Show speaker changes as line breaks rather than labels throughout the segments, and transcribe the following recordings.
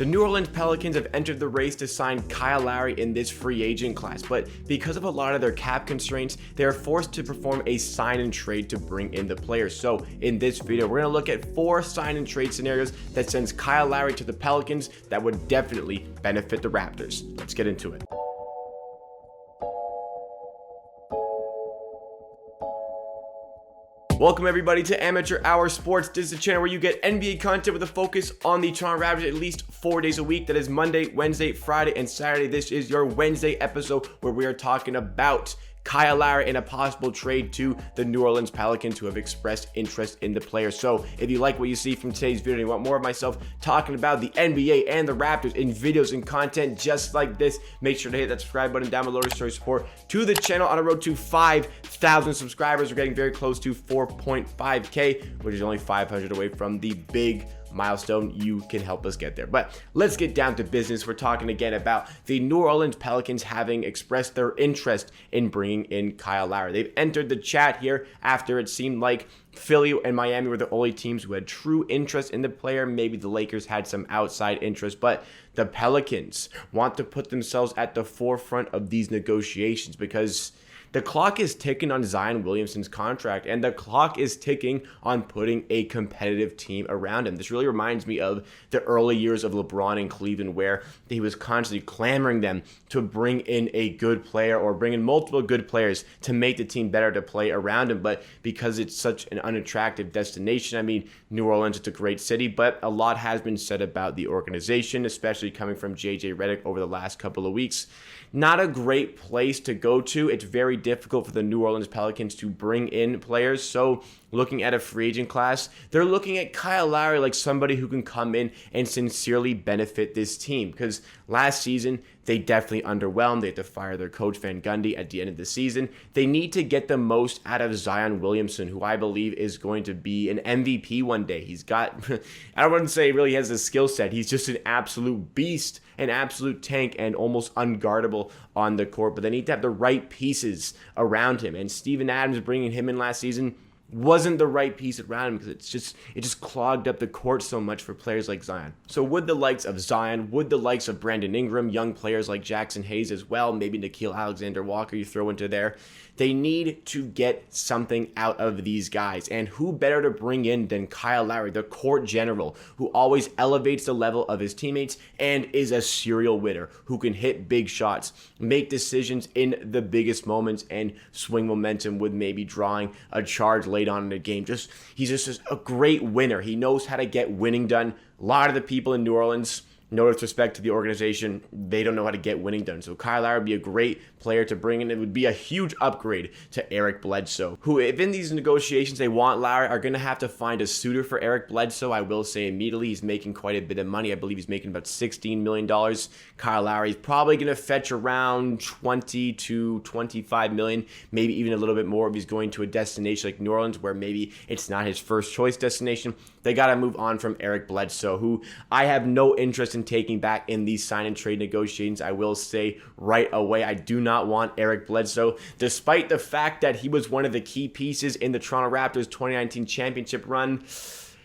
The New Orleans Pelicans have entered the race to sign Kyle Lowry in this free agent class, but because of a lot of their cap constraints, they are forced to perform a sign and trade to bring in the players. So in this video, we're going to look at 4 sign and trade scenarios that sends Kyle Lowry to the Pelicans that would definitely benefit the Raptors. Let's get into it. Welcome everybody to Amateur Hour Sports. This is a channel where you get NBA content with a focus on the Toronto Raptors at least 4 days a week. That is Monday, Wednesday, Friday, and Saturday. This is your Wednesday episode where we are talking about Kyle Lowry and a possible trade to the New Orleans Pelicans, who have expressed interest in the player. So if you like what you see from today's video and you want more of myself talking about the NBA and the Raptors in videos and content just like this, make sure to hit that subscribe button down below to show your support to the channel on a road to 5,000 subscribers. We're getting very close to 4.5K, which is only 500 away from the big milestone. You can help us get there. But let's get down to business. We're talking again about the New Orleans Pelicans having expressed their interest in bringing in Kyle Lowry. They've entered the chat here after it seemed like Philly and Miami were the only teams who had true interest in the player. Maybe the Lakers had some outside interest, but the Pelicans want to put themselves at the forefront of these negotiations because the clock is ticking on Zion Williamson's contract, and the clock is ticking on putting a competitive team around him. This really reminds me of the early years of LeBron in Cleveland, where he was constantly clamoring them to bring in a good player or bring in multiple good players to make the team better to play around him. But because it's such an unattractive destination, I mean, New Orleans, it's a great city, but a lot has been said about the organization, especially coming from JJ Redick over the last couple of weeks. Not a great place to go to. It's very difficult for the New Orleans Pelicans to bring in players. So looking at a free agent class, they're looking at Kyle Lowry like somebody who can come in and sincerely benefit this team. Because last season, they definitely underwhelmed. They had to fire their coach, Van Gundy, at the end of the season. They need to get the most out of Zion Williamson, who I believe is going to be an MVP one day. He's got, I don't want to say really has a skill set. He's just an absolute beast, an absolute tank, and almost unguardable on the court. But they need to have the right pieces around him. And Steven Adams bringing him in last season wasn't the right piece around him because it just clogged up the court so much for players like Zion. So would the likes of Zion, would the likes of Brandon Ingram, young players like Jackson Hayes as well, maybe Nickeil Alexander-Walker you throw into there, they need to get something out of these guys. And who better to bring in than Kyle Lowry, the court general, who always elevates the level of his teammates and is a serial winner, who can hit big shots, make decisions in the biggest moments, and swing momentum with maybe drawing a charge late on in the game. He's just a great winner. He knows how to get winning done. A lot of the people in New Orleans, no disrespect to the organization, they don't know how to get winning done. So Kyle Lowry would be a great player to bring in. It would be a huge upgrade to Eric Bledsoe, who, if in these negotiations they want Lowry, are going to have to find a suitor for Eric Bledsoe. I will say immediately, he's making quite a bit of money. I believe he's making about $16 million. Kyle Lowry is probably going to fetch around 20 to 25 million, maybe even a little bit more if he's going to a destination like New Orleans, where maybe it's not his first choice destination. They got to move on from Eric Bledsoe, who I have no interest in taking back in these sign and trade negotiations. I will say right away, I do not want Eric Bledsoe, despite the fact that he was one of the key pieces in the Toronto Raptors 2019 championship run.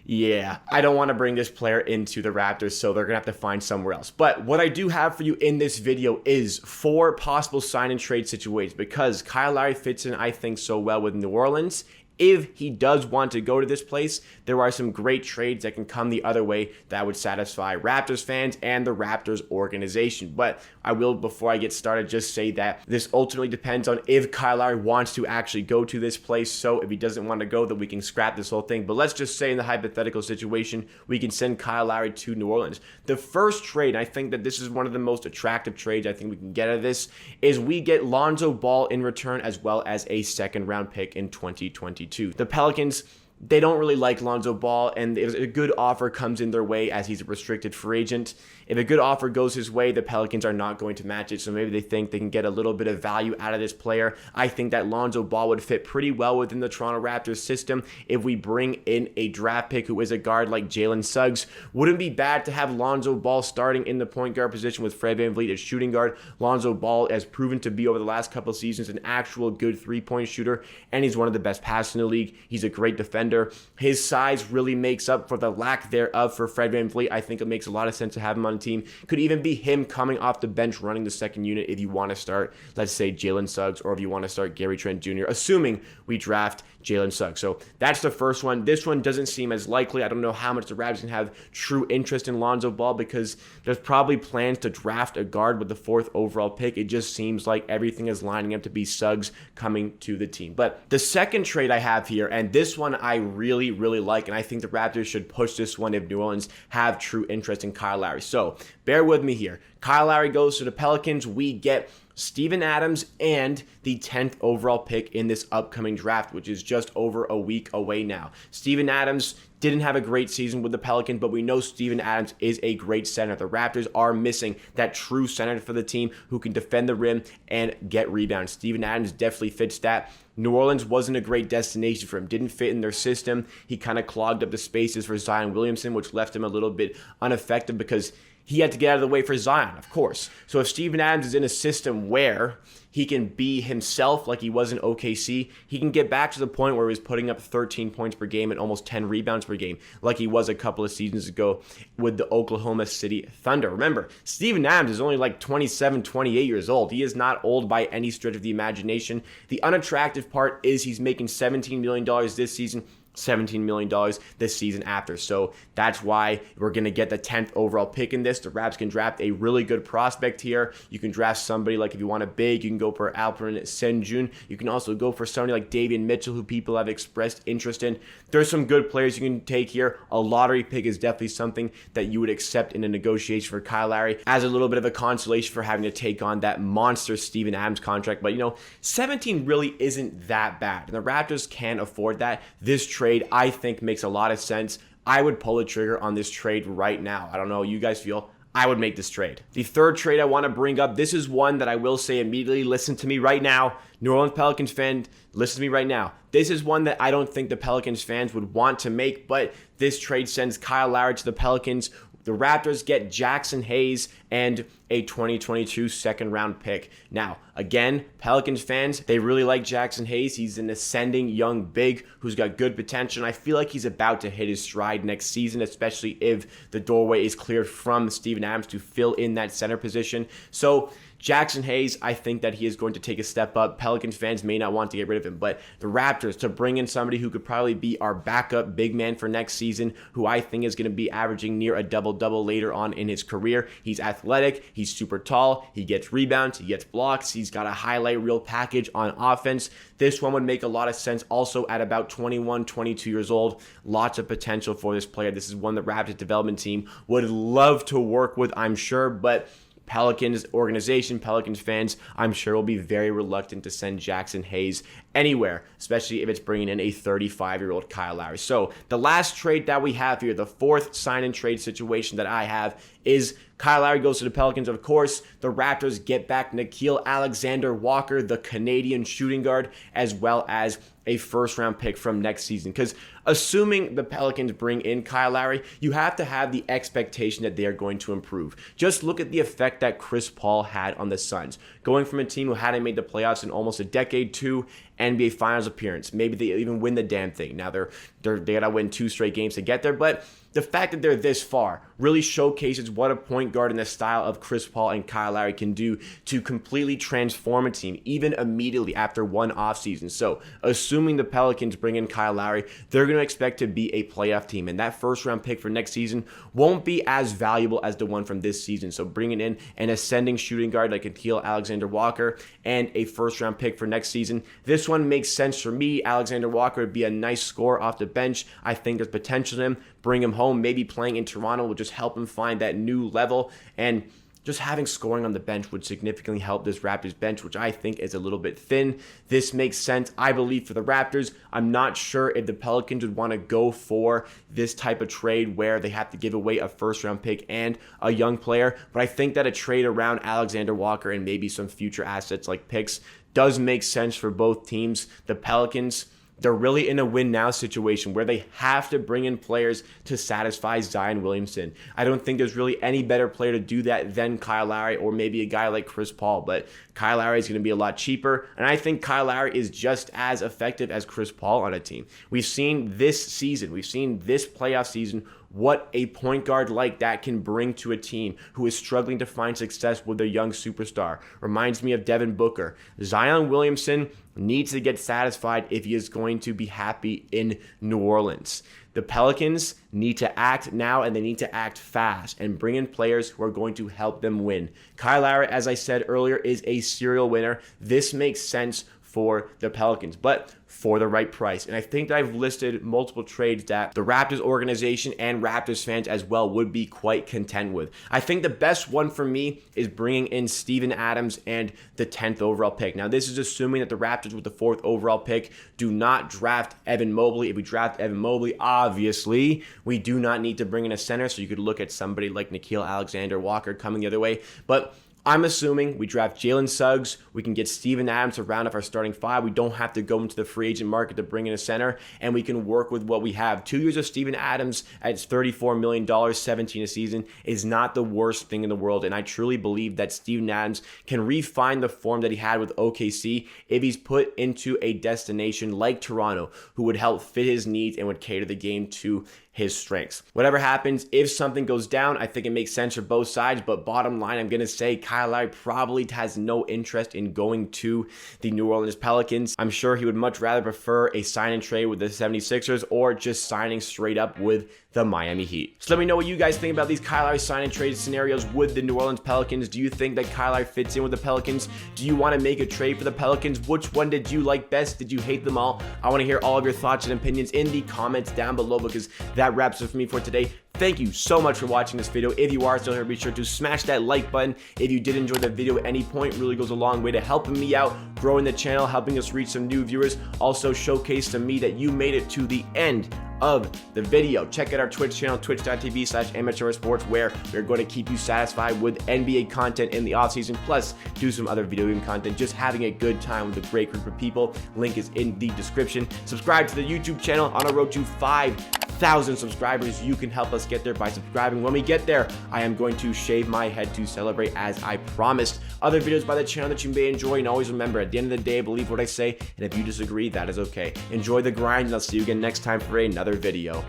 Yeah, I don't want to bring this player into the Raptors, so they're going to have to find somewhere else. But what I do have for you in this video is 4 possible sign and trade situations, because Kyle Lowry fits in, I think, so well with New Orleans. If he does want to go to this place, there are some great trades that can come the other way that would satisfy Raptors fans and the Raptors organization. But I will, before I get started, just say that this ultimately depends on if Kyle Lowry wants to actually go to this place. So if he doesn't want to go, then we can scrap this whole thing. But let's just say in the hypothetical situation, we can send Kyle Lowry to New Orleans. The first trade, I think that this is one of the most attractive trades I think we can get out of this, is we get Lonzo Ball in return, as well as a second-round pick in 2022. The Pelicans, they don't really like Lonzo Ball, and if a good offer comes in their way as he's a restricted free agent, if a good offer goes his way, the Pelicans are not going to match it, so maybe they think they can get a little bit of value out of this player. I think that Lonzo Ball would fit pretty well within the Toronto Raptors system if we bring in a draft pick who is a guard like Jalen Suggs. Wouldn't be bad to have Lonzo Ball starting in the point guard position with Fred VanVleet as shooting guard. Lonzo Ball has proven to be over the last couple of seasons an actual good three-point shooter, and he's one of the best passers in the league. He's a great defender. defender. His size really makes up for the lack thereof for Fred VanVleet. I think it makes a lot of sense to have him on the team. Could even be him coming off the bench running the second unit if you want to start, let's say, Jalen Suggs, or if you want to start Gary Trent Jr., assuming we draft Jalen Suggs. So that's the first one. This one doesn't seem as likely. I don't know how much the Raptors can have true interest in Lonzo Ball because there's probably plans to draft a guard with the 4th overall pick. It just seems like everything is lining up to be Suggs coming to the team. But the second trade I have here, and this one I really, really like, and I think the Raptors should push this one if New Orleans have true interest in Kyle Lowry. So bear with me here. Kyle Lowry goes to the Pelicans. We get Steven Adams and the 10th overall pick in this upcoming draft, which is just over a week away now. Steven Adams didn't have a great season with the Pelicans, but we know Steven Adams is a great center. The Raptors are missing that true center for the team who can defend the rim and get rebounds. Steven Adams definitely fits that. New Orleans wasn't a great destination for him. Didn't fit in their system. He kind of clogged up the spaces for Zion Williamson, which left him a little bit ineffective because he had to get out of the way for Zion, of course. So if Steven Adams is in a system where he can be himself like he was in OKC, he can get back to the point where he was putting up 13 points per game and almost 10 rebounds per game like he was a couple of seasons ago with the Oklahoma City Thunder. Remember, Steven Adams is only like 27, 28 years old. He is not old by any stretch of the imagination. The unattractive part is he's making $17 million this season, $17 million this season after. So that's why we're going to get the 10th overall pick in this. The Raps can draft a really good prospect here. You can draft somebody like, if you want a big, you can go for Alperen Sengun. You can also go for somebody like Davion Mitchell, who people have expressed interest in. There's some good players you can take here. A lottery pick is definitely something that you would accept in a negotiation for Kyle Lowry as a little bit of a consolation for having to take on that monster Steven Adams contract. But, 17 really isn't that bad. And the Raptors can afford that. This trade, I think, makes a lot of sense. I would pull the trigger on this trade right now. I don't know how you guys feel. I would make this trade. The third trade I want to bring up, this is one that I will say immediately, listen to me right now. New Orleans Pelicans fan, listen to me right now. This is one that I don't think the Pelicans fans would want to make, but this trade sends Kyle Lowry to the Pelicans. The Raptors get Jackson Hayes and a 2022 second round pick. Now, again, Pelicans fans, they really like Jackson Hayes. He's an ascending young big who's got good potential, and I feel like he's about to hit his stride next season, especially if the doorway is cleared from Steven Adams to fill in that center position. So Jackson Hayes, I think that he is going to take a step up. Pelicans fans may not want to get rid of him, but the Raptors, to bring in somebody who could probably be our backup big man for next season, who I think is going to be averaging near a double-double later on in his career. He's athletic, he's super tall, he gets rebounds, he gets blocks, he's got a highlight reel package on offense. This one would make a lot of sense also at about 21, 22 years old. Lots of potential for this player. This is one the Raptors development team would love to work with, I'm sure, but Pelicans organization, Pelicans fans, I'm sure will be very reluctant to send Jackson Hayes anywhere, especially if it's bringing in a 35-year-old Kyle Lowry. So the last trade that we have here, the fourth sign-and-trade situation that I have, is Kyle Lowry goes to the Pelicans. Of course, the Raptors get back Nickeil Alexander-Walker, the Canadian shooting guard, as well as a first-round pick from next season. Because assuming the Pelicans bring in Kyle Lowry, you have to have the expectation that they are going to improve. Just look at the effect that Chris Paul had on the Suns. Going from a team who hadn't made the playoffs in almost a decade to NBA Finals appearance. Maybe they even win the damn thing. Now they gotta win 2 straight games to get there, but the fact that they're this far really showcases what a point guard in the style of Chris Paul and Kyle Lowry can do to completely transform a team, even immediately after one offseason. So, assuming the Pelicans bring in Kyle Lowry, they're going to expect to be a playoff team, and that first-round pick for next season won't be as valuable as the one from this season. So, bringing in an ascending shooting guard like Nickeil Alexander-Walker and a first-round pick for next season, this one makes sense for me. Alexander-Walker would be a nice scorer off the bench. I think there's potential in him. Bring him home. Maybe playing in Toronto will just help him find that new level, and just having scoring on the bench would significantly help this Raptors bench, which I think is a little bit thin. This makes sense, I believe, for the Raptors. I'm not sure if the Pelicans would want to go for this type of trade where they have to give away a first-round pick and a young player, but I think that a trade around Alexander Walker and maybe some future assets like picks does make sense for both teams. The Pelicans they're really in a win now situation where they have to bring in players to satisfy Zion Williamson. I don't think there's really any better player to do that than Kyle Lowry or maybe a guy like Chris Paul, but Kyle Lowry is going to be a lot cheaper, and I think Kyle Lowry is just as effective as Chris Paul on a team. We've seen this season, we've seen this playoff season, what a point guard like that can bring to a team who is struggling to find success with their young superstar. Reminds me of Devin Booker. Zion Williamson needs to get satisfied if he is going to be happy in New Orleans. The Pelicans need to act now, and they need to act fast and bring in players who are going to help them win. Kyle Lowry, as I said earlier, is a serial winner. This makes sense for the Pelicans, but for the right price. And I think that I've listed multiple trades that the Raptors organization and Raptors fans as well would be quite content with. I think the best one for me is bringing in Steven Adams and the 10th overall pick. Now, this is assuming that the Raptors with the 4th overall pick do not draft Evan Mobley. If we draft Evan Mobley, obviously, we do not need to bring in a center, so you could look at somebody like Nickeil Alexander-Walker coming the other way. But I'm assuming we draft Jalen Suggs, we can get Steven Adams to round up our starting 5. We don't have to go into the free agent market to bring in a center, and we can work with what we have. 2 years of Steven Adams at $34 million, $17 a season, is not the worst thing in the world, and I truly believe that Steven Adams can refine the form that he had with OKC if he's put into a destination like Toronto, who would help fit his needs and would cater the game to his strengths. Whatever happens, if something goes down, I think it makes sense for both sides, but bottom line, I'm going to say Kyle Lowry probably has no interest in going to the New Orleans Pelicans. I'm sure he would much rather prefer a sign and trade with the 76ers or just signing straight up with the Miami Heat. So let me know what you guys think about these Kyle Lowry sign and trade scenarios with the New Orleans Pelicans. Do you think that Kyle Lowry fits in with the Pelicans? Do you want to make a trade for the Pelicans? Which one did you like best? Did you hate them all? I want to hear all of your thoughts and opinions in the comments down below, because that wraps it for me for today. Thank you so much for watching this video. If you are still here, be sure to smash that like button. If you did enjoy the video at any point, it really goes a long way to helping me out, growing the channel, helping us reach some new viewers. Also showcase to me that you made it to the end of the video. Check out our Twitch channel, twitch.tv/amateursports, where we're going to keep you satisfied with NBA content in the offseason, plus do some other video game content, just having a good time with a great group of people. Link is in the description. Subscribe to the YouTube channel on a road to 5,000 subscribers. You can help us get there by subscribing. When we get there, I am going to shave my head to celebrate, as I promised. Other videos by the channel that you may enjoy, and always remember, at the end of the day, believe what I say, and if you disagree, that is okay. Enjoy the grind, and I'll see you again next time for another video.